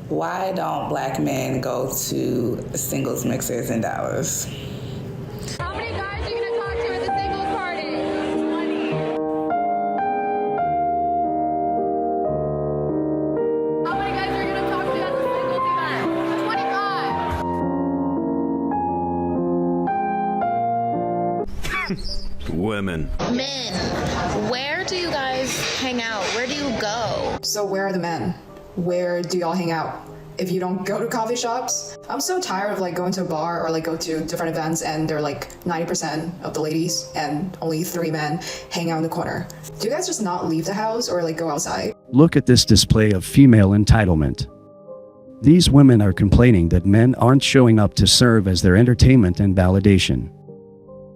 Why don't black men go to singles mixers in Dallas? How many guys are you gonna talk to at the singles party? 20. How many guys are you gonna talk to at the singles event? 25. Women. Men, where do you guys hang out? Where do you go? So where are the men? Where do y'all hang out? If you don't go to coffee shops, I'm so tired of going to a bar or go to different events and they're 90% of the ladies and only 3 men hang out in the corner. Do you guys just not leave the house or go outside? Look at this display of female entitlement. These women are complaining that men aren't showing up to serve as their entertainment and validation.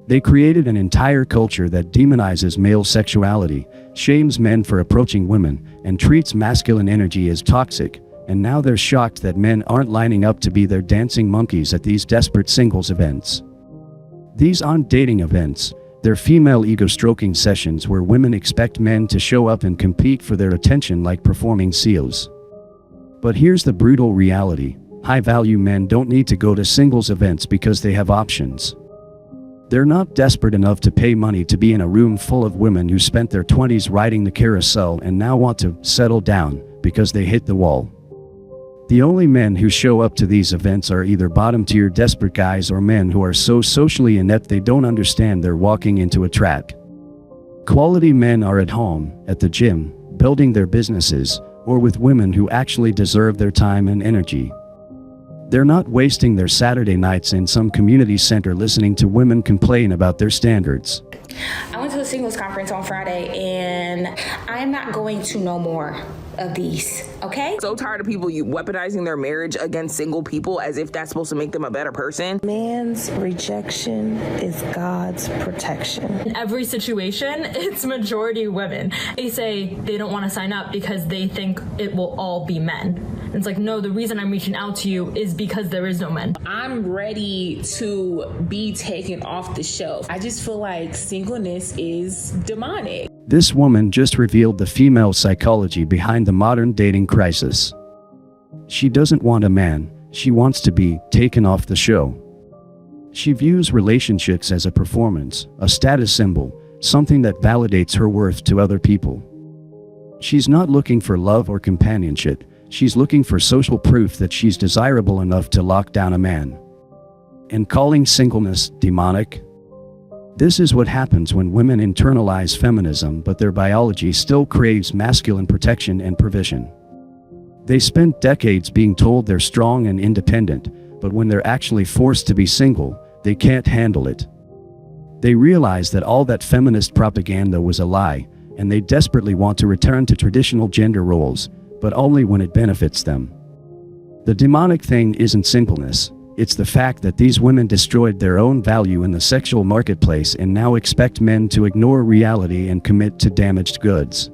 They created an entire culture that demonizes male sexuality, shames men for approaching women, and treats masculine energy as toxic, and now they're shocked that men aren't lining up to be their dancing monkeys at these desperate singles events. These aren't dating events, they're female ego-stroking sessions where women expect men to show up and compete for their attention like performing seals. But here's the brutal reality: high-value men don't need to go to singles events because they have options. They're not desperate enough to pay money to be in a room full of women who spent their 20s riding the carousel and now want to settle down because they hit the wall. The only men who show up to these events are either bottom-tier desperate guys or men who are so socially inept they don't understand they're walking into a trap. Quality men are at home, at the gym, building their businesses, or with women who actually deserve their time and energy. They're not wasting their Saturday nights in some community center listening to women complain about their standards. I went to the singles conference on Friday and I'm not going to no more of these, okay? So tired of people weaponizing their marriage against single people as if that's supposed to make them a better person. Man's rejection is God's protection. In every situation, it's majority women. They say they don't want to sign up because they think it will all be men. It's no, the reason I'm reaching out to you is because there is no men. I'm ready to be taken off the shelf. I just feel like singleness is demonic. This woman just revealed the female psychology behind the modern dating crisis. She doesn't want a man, she wants to be taken off the show. She views relationships as a performance, a status symbol, something that validates her worth to other people. She's not looking for love or companionship. She's looking for social proof that she's desirable enough to lock down a man. And calling singleness demonic? This is what happens when women internalize feminism but their biology still craves masculine protection and provision. They spent decades being told they're strong and independent, but when they're actually forced to be single, they can't handle it. They realize that all that feminist propaganda was a lie, and they desperately want to return to traditional gender roles, but only when it benefits them. The demonic thing isn't singleness, it's the fact that these women destroyed their own value in the sexual marketplace and now expect men to ignore reality and commit to damaged goods.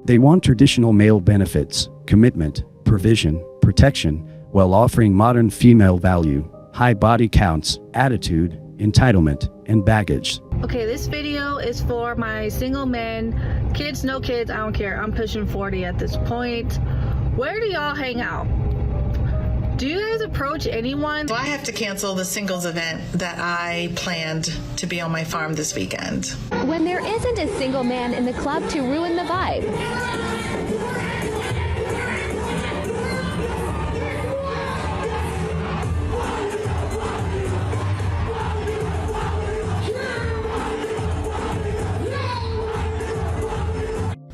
They want traditional male benefits, commitment, provision, protection, while offering modern female value, high body counts, attitude, entitlement, and baggage. Okay, this video is for my single men. Kids, no kids, I don't care. I'm pushing 40 at this point. Where do y'all hang out? Do you guys approach anyone? So I have to cancel the singles event that I planned to be on my farm this weekend. When there isn't a single man in the club to ruin the vibe.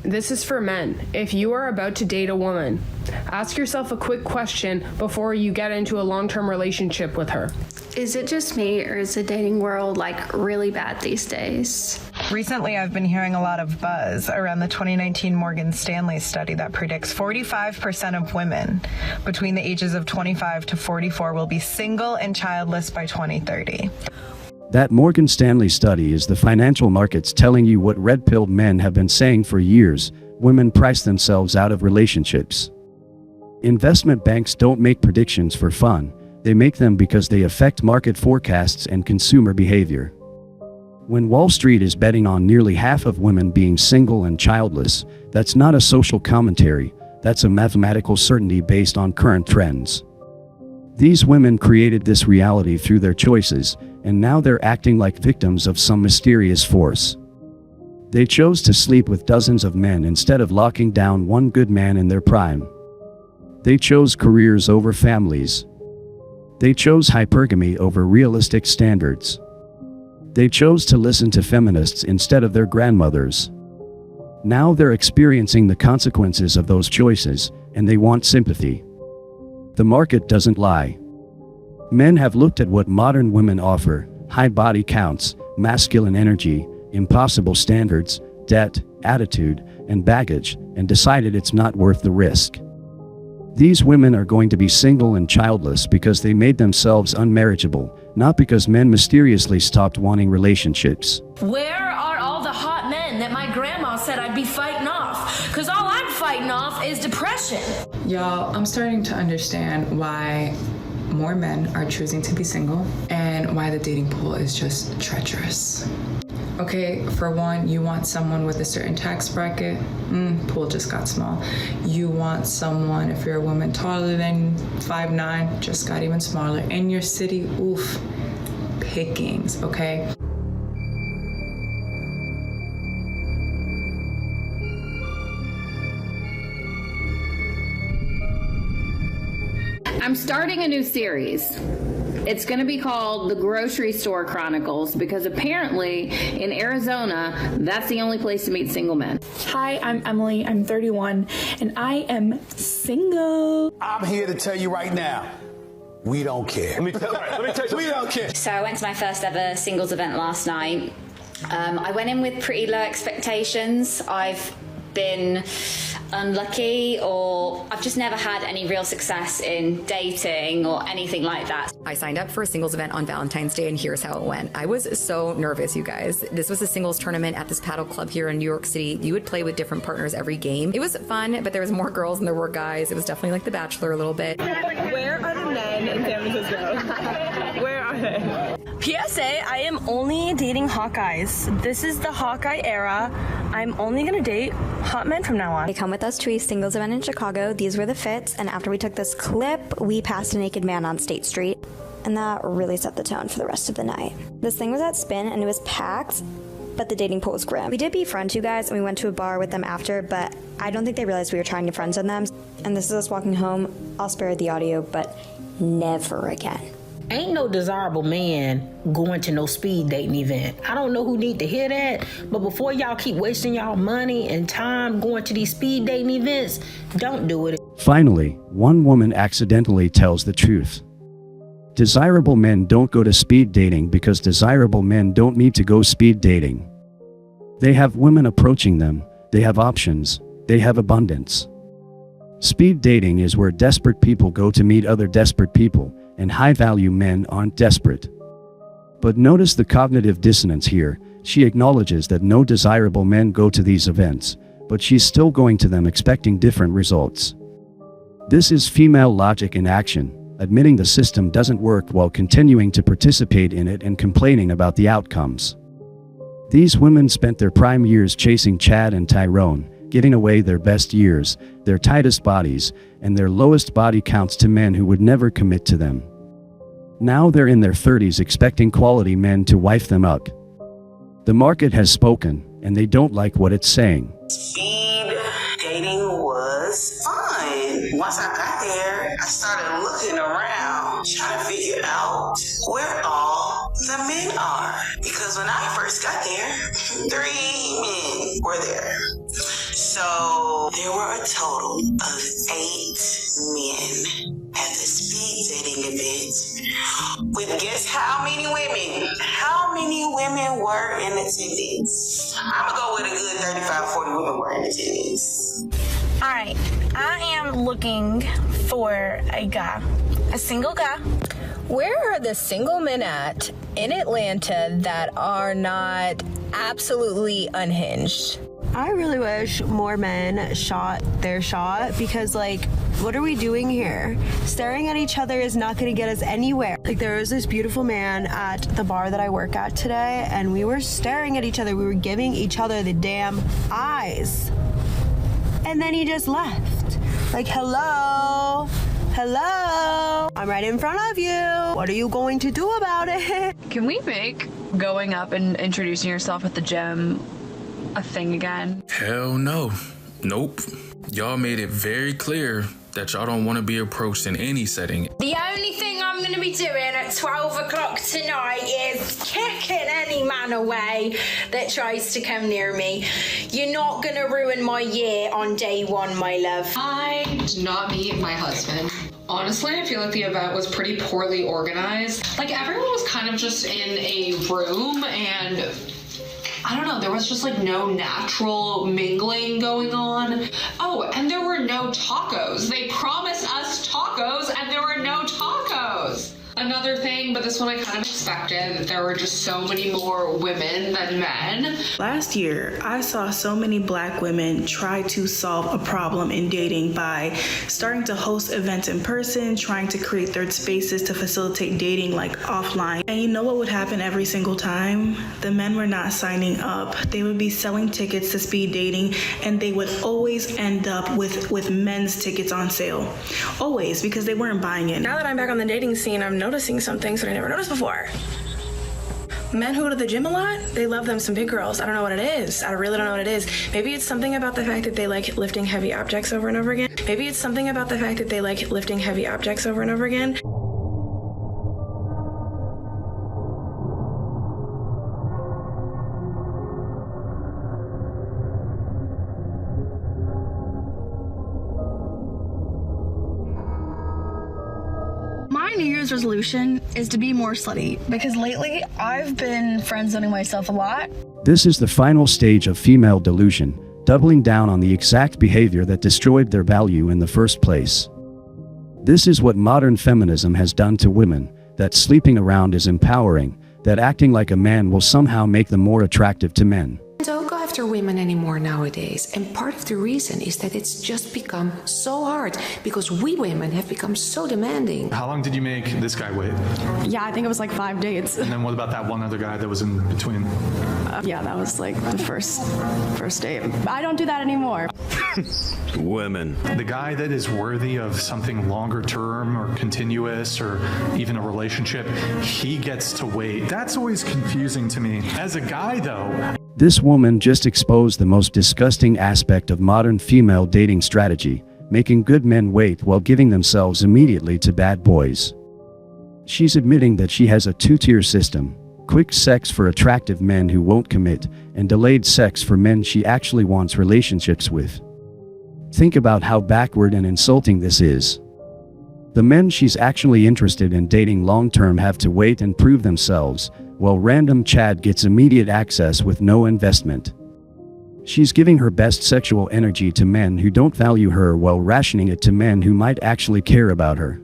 This is for men. If you are about to date a woman, ask yourself a quick question before you get into a long-term relationship with her. Is it just me, or is the dating world really bad these days? Recently, I've been hearing a lot of buzz around the 2019 Morgan Stanley study that predicts 45% of women between the ages of 25 to 44 will be single and childless by 2030. That Morgan Stanley study is the financial markets telling you what red-pilled men have been saying for years: women price themselves out of relationships. Investment banks don't make predictions for fun, they make them because they affect market forecasts and consumer behavior. When Wall Street is betting on nearly half of women being single and childless, that's not a social commentary, That's a mathematical certainty based on current trends. These women created this reality through their choices, and now they're acting like victims of some mysterious force. They chose to sleep with dozens of men instead of locking down one good man in their prime. They chose careers over families. They chose hypergamy over realistic standards. They chose to listen to feminists instead of their grandmothers. Now they're experiencing the consequences of those choices, and they want sympathy. The market doesn't lie. Men have looked at what modern women offer: high body counts, masculine energy, impossible standards, debt, attitude, and baggage, and decided it's not worth the risk. These women are going to be single and childless because they made themselves unmarriageable, not because men mysteriously stopped wanting relationships. Where are all the hot men that my grandma said I'd be fighting off? Because all I'm fighting off is depression. Y'all, I'm starting to understand why more men are choosing to be single and why the dating pool is just treacherous. Okay, for one, you want someone with a certain tax bracket, pool just got small. You want someone, if you're a woman taller than 5'9", just got even smaller. In your city, oof, pickings, okay? I'm starting a new series. It's going to be called The Grocery Store Chronicles because apparently in Arizona, that's the only place to meet single men. Hi, I'm Emily. I'm 31 and I am single. I'm here to tell you right now, we don't care. Let me tell you, we don't care. So I went to my first ever singles event last night. I went in with pretty low expectations. I've been unlucky, or I've just never had any real success in dating or anything like that. I signed up for a singles event on Valentine's Day, and here's how it went. I was so nervous, you guys. This was a singles tournament at this paddle club here in New York City. You would play with different partners every game. It was fun, but there was more girls than there were guys. It was definitely like The Bachelor a little bit. Where are the men in San Francisco? Where are they? PSA, I am only dating hot guys. This is the Hawkeye era. I'm only gonna date hot men from now on. They come with us to a singles event in Chicago. These were the fits, and after we took this clip, we passed a naked man on State Street, and that really set the tone for the rest of the night. This thing was at Spin, and it was packed, but the dating pool was grim. We did befriend two guys, and we went to a bar with them after, but I don't think they realized we were trying to friendzone them. And this is us walking home. I'll spare the audio, but never again. Ain't no desirable man going to no speed dating event. I don't know who need to hear that, but before y'all keep wasting y'all money and time going to these speed dating events, don't do it. Finally, one woman accidentally tells the truth. Desirable men don't go to speed dating because desirable men don't need to go speed dating. They have women approaching them, they have options, they have abundance. Speed dating is where desperate people go to meet other desperate people, and high-value men aren't desperate. But notice the cognitive dissonance here. She acknowledges that no desirable men go to these events, but she's still going to them expecting different results. This is female logic in action, admitting the system doesn't work while continuing to participate in it and complaining about the outcomes. These women spent their prime years chasing Chad and Tyrone, giving away their best years, their tightest bodies, and their lowest body counts to men who would never commit to them. Now they're in their 30s expecting quality men to wife them up. The market has spoken, and they don't like what it's saying. Speed dating was fun. Once I got there, I started looking around, trying to figure out where all the men are. Because when I first got there, 3 men were there. So there were a total of 8 men at the speed dating event. With guess how many women? How many women were in attendance? I'm gonna go with a good 35, 40 women were in attendance. All right, I am looking for a guy, a single guy. Where are the single men at in Atlanta that are not absolutely unhinged? I really wish more men shot their shot because, like, what are we doing here? Staring at each other is not going to get us anywhere. Like, there was this beautiful man at the bar that I work at today, and we were staring at each other. We were giving each other the damn eyes. And then he just left. Like, hello? Hello? I'm right in front of you. What are you going to do about it? Can we make going up and introducing yourself at the gym a thing again? Hell no. Nope. Y'all made it very clear that y'all don't want to be approached in any setting. The only thing I'm going to be doing at 12 o'clock tonight is kicking any man away that tries to come near me. You're not going to ruin my year on day one, my love. I did not meet my husband. Honestly, I feel like the event was pretty poorly organized. Like, everyone was kind of just in a room and I don't know, there was just like no natural mingling going on. Oh, and there were no tacos. They promised us tacos and there were no tacos. Another thing, but this one I kind of expected, that there were just so many more women than men. Last year, I saw so many Black women try to solve a problem in dating by starting to host events in person, trying to create third spaces to facilitate dating like offline. And you know what would happen every single time? The men were not signing up. They would be selling tickets to speed dating, and they would always end up with men's tickets on sale. Always, because they weren't buying it. Now that I'm back on the dating scene, I'm noticing some things that I never noticed before. Men who go to the gym a lot, they love them some big girls. I don't know what it is. I really don't know what it is. Maybe it's something about the fact that they like lifting heavy objects over and over again. Maybe it's something about the fact that they like lifting heavy objects over and over again. My New Year's resolution is to be more slutty, because lately I've been friendzoning myself a lot. This is the final stage of female delusion, doubling down on the exact behavior that destroyed their value in the first place. This is what modern feminism has done to women, that sleeping around is empowering, that acting like a man will somehow make them more attractive to men. Don't go after women anymore nowadays, and part of the reason is that it's just become so hard because we women have become so demanding. How long did you make this guy wait? Yeah, I think it was like 5 dates. And then what about that one other guy that was in between? Yeah, that was like the first date. I don't do that anymore. Women. The guy that is worthy of something longer term or continuous or even a relationship, he gets to wait. That's always confusing to me. As a guy though, this woman just exposed the most disgusting aspect of modern female dating strategy, making good men wait while giving themselves immediately to bad boys. She's admitting that she has a two-tier system: quick sex for attractive men who won't commit, and delayed sex for men she actually wants relationships with. Think about how backward and insulting this is. The men she's actually interested in dating long-term have to wait and prove themselves, while random Chad gets immediate access with no investment. She's giving her best sexual energy to men who don't value her while rationing it to men who might actually care about her.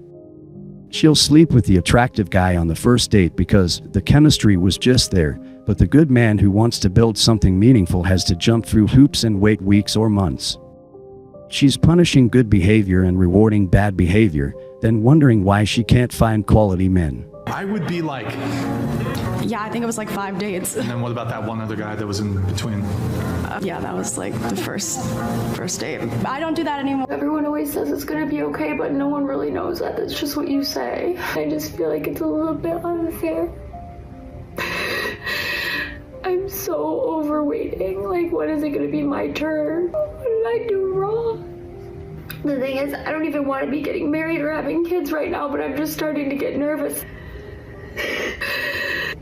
She'll sleep with the attractive guy on the first date because the chemistry was just there, but the good man who wants to build something meaningful has to jump through hoops and wait weeks or months. She's punishing good behavior and rewarding bad behavior, then wondering why she can't find quality men. I would be like... Yeah, I think it was like 5 dates. And then what about that one other guy that was in between? Yeah, that was like the first date. I don't do that anymore. Everyone always says it's gonna be okay, but no one really knows that. That's just what you say. I just feel like it's a little bit unfair. I'm so over waiting. Like, when is it gonna be my turn? What did I do wrong? The thing is, I don't even want to be getting married or having kids right now, but I'm just starting to get nervous.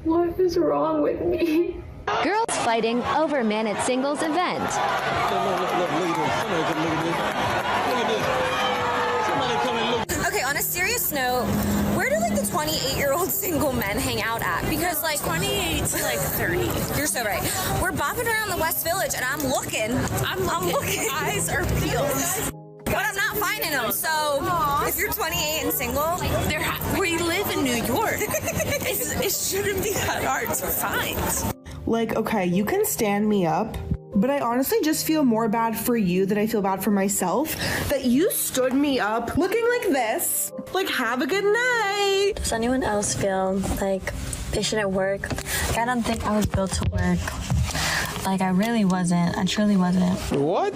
What is wrong with me? Girls fighting over man at singles event. Okay, on a serious note, where do like the 28-year-old single men hang out at? Because like 28 to like 30. You're so right. We're bopping around the West Village and I'm looking. I'm looking. Eyes are peeled. But I'm not finding them. So if you're 28 and single, we live in New York. It shouldn't be that hard to find. Like, okay, you can stand me up, but I honestly just feel more bad for you than I feel bad for myself that you stood me up looking like this. Like, have a good night. Does anyone else feel like they shouldn't work? I don't think I was built to work. Like, I really wasn't. I truly wasn't. What?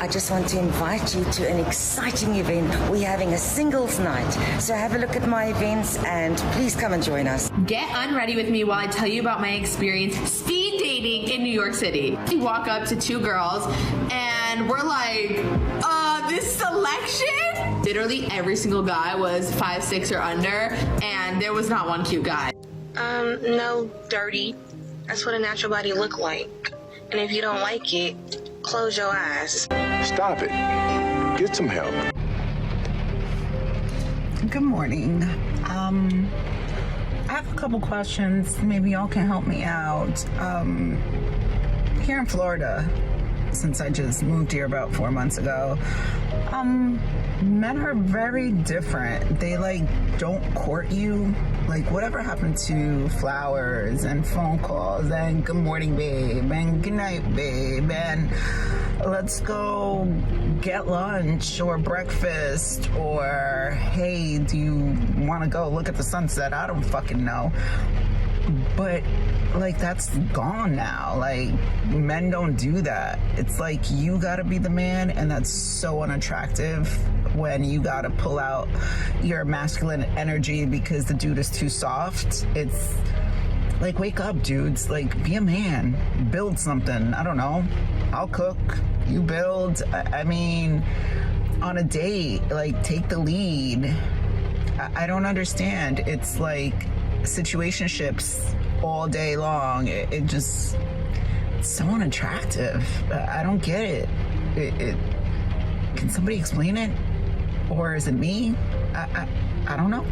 I just want to invite you to an exciting event. We're having a singles night. So have a look at my events and please come and join us. Get unready with me while I tell you about my experience speed dating in New York City. We walk up to two girls and we're like, this selection? Literally every single guy was 5'6" or under, and there was not one cute guy. No, dirty. That's what a natural body look like. And if you don't like it, close your eyes. Stop it. Get some help. Good morning. I have a couple questions. Maybe y'all can help me out. Here in Florida, since I just moved here about 4 months ago, men are very different. They don't court you. Whatever happened to flowers and phone calls and good morning babe and good night babe and let's go get lunch or breakfast or hey, do you want to go look at the sunset? I don't fucking know. But that's gone now. Men don't do that. It's you gotta be the man, and that's so unattractive when you gotta pull out your masculine energy because the dude is too soft. It's wake up, dudes. Be a man. Build something. I don't know. I'll cook. You build. I mean, on a date, take the lead. I don't understand. It's situationships all day long. It's so unattractive. I don't get it. Can somebody explain it? Or is it me? I don't know.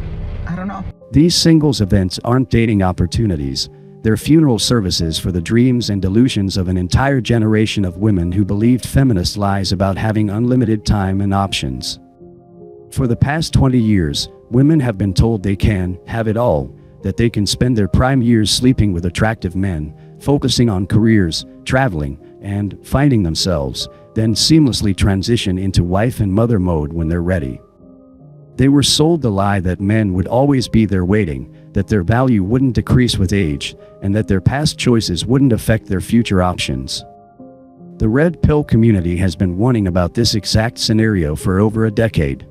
These singles events aren't dating opportunities. They're funeral services for the dreams and delusions of an entire generation of women who believed feminist lies about having unlimited time and options. For the past 20 years, women have been told they can have it all, that they can spend their prime years sleeping with attractive men, focusing on careers, traveling, and finding themselves, then seamlessly transition into wife and mother mode when they're ready. They were sold the lie that men would always be there waiting, that their value wouldn't decrease with age, and that their past choices wouldn't affect their future options. The red pill community has been warning about this exact scenario for over a decade.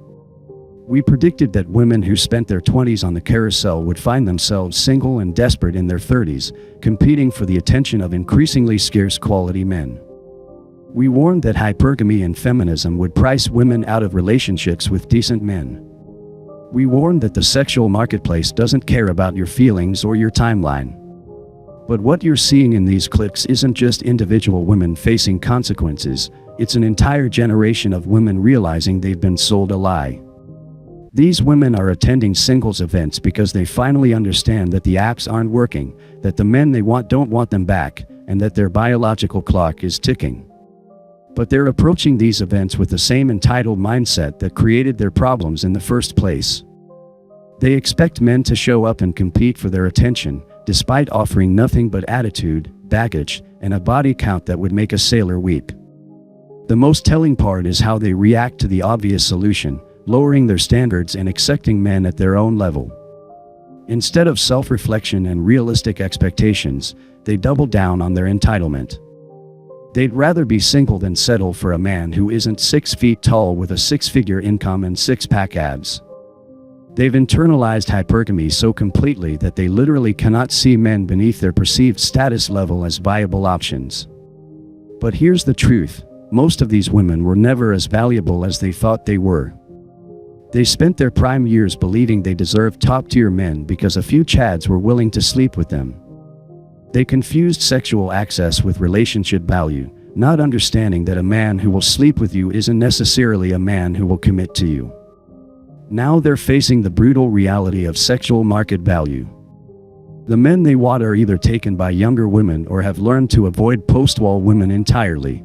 We predicted that women who spent their 20s on the carousel would find themselves single and desperate in their 30s, competing for the attention of increasingly scarce quality men. We warned that hypergamy and feminism would price women out of relationships with decent men. We warned that the sexual marketplace doesn't care about your feelings or your timeline. But what you're seeing in these clips isn't just individual women facing consequences, it's an entire generation of women realizing they've been sold a lie. These women are attending singles events because they finally understand that the apps aren't working, that the men they want don't want them back, and that their biological clock is ticking. But they're approaching these events with the same entitled mindset that created their problems in the first place. They expect men to show up and compete for their attention, despite offering nothing but attitude, baggage, and a body count that would make a sailor weep. The most telling part is how they react to the obvious solution, lowering their standards and accepting men at their own level. Instead of self-reflection and realistic expectations, they double down on their entitlement. They'd rather be single than settle for a man who isn't 6 feet tall with a 6-figure income and 6-pack abs. They've internalized hypergamy so completely that they literally cannot see men beneath their perceived status level as viable options. But here's the truth, most of these women were never as valuable as they thought they were. They spent their prime years believing they deserved top-tier men because a few chads were willing to sleep with them. They confused sexual access with relationship value, not understanding that a man who will sleep with you isn't necessarily a man who will commit to you. Now they're facing the brutal reality of sexual market value. The men they want are either taken by younger women or have learned to avoid post-wall women entirely.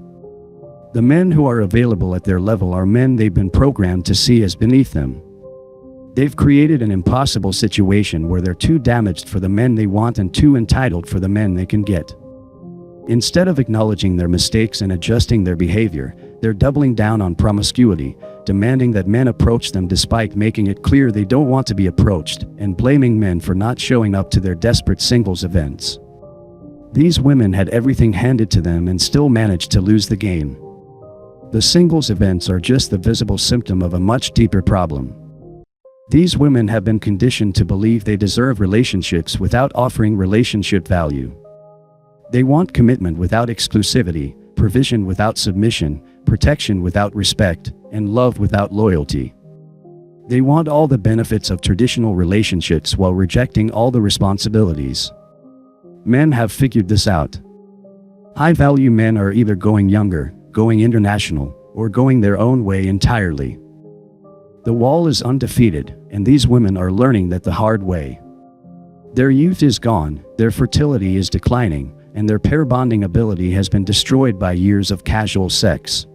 The men who are available at their level are men they've been programmed to see as beneath them. They've created an impossible situation where they're too damaged for the men they want and too entitled for the men they can get. Instead of acknowledging their mistakes and adjusting their behavior, they're doubling down on promiscuity, demanding that men approach them despite making it clear they don't want to be approached, and blaming men for not showing up to their desperate singles events. These women had everything handed to them and still managed to lose the game. The singles events are just the visible symptom of a much deeper problem. These women have been conditioned to believe they deserve relationships without offering relationship value. They want commitment without exclusivity, provision without submission, protection without respect, and love without loyalty. They want all the benefits of traditional relationships while rejecting all the responsibilities. Men have figured this out. High-value men are either going younger, going international, or going their own way entirely. The wall is undefeated, and these women are learning that the hard way. Their youth is gone, their fertility is declining, and their pair bonding ability has been destroyed by years of casual sex.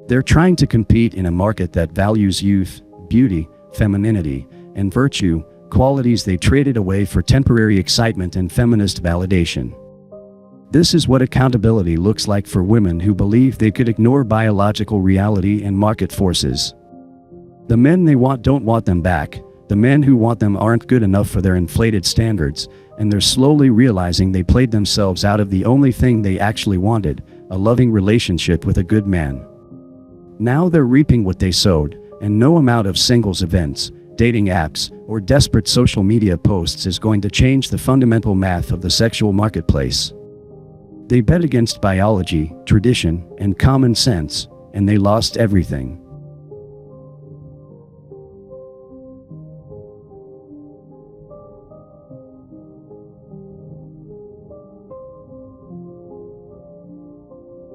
They're trying to compete in a market that values youth, beauty, femininity, and virtue, qualities they traded away for temporary excitement and feminist validation. This is what accountability looks like for women who believe they could ignore biological reality and market forces. The men they want don't want them back. The men who want them aren't good enough for their inflated standards, and they're slowly realizing they played themselves out of the only thing they actually wanted, a loving relationship with a good man. Now they're reaping what they sowed, and no amount of singles events, dating apps, or desperate social media posts is going to change the fundamental math of the sexual marketplace. They bet against biology, tradition, and common sense, and they lost everything.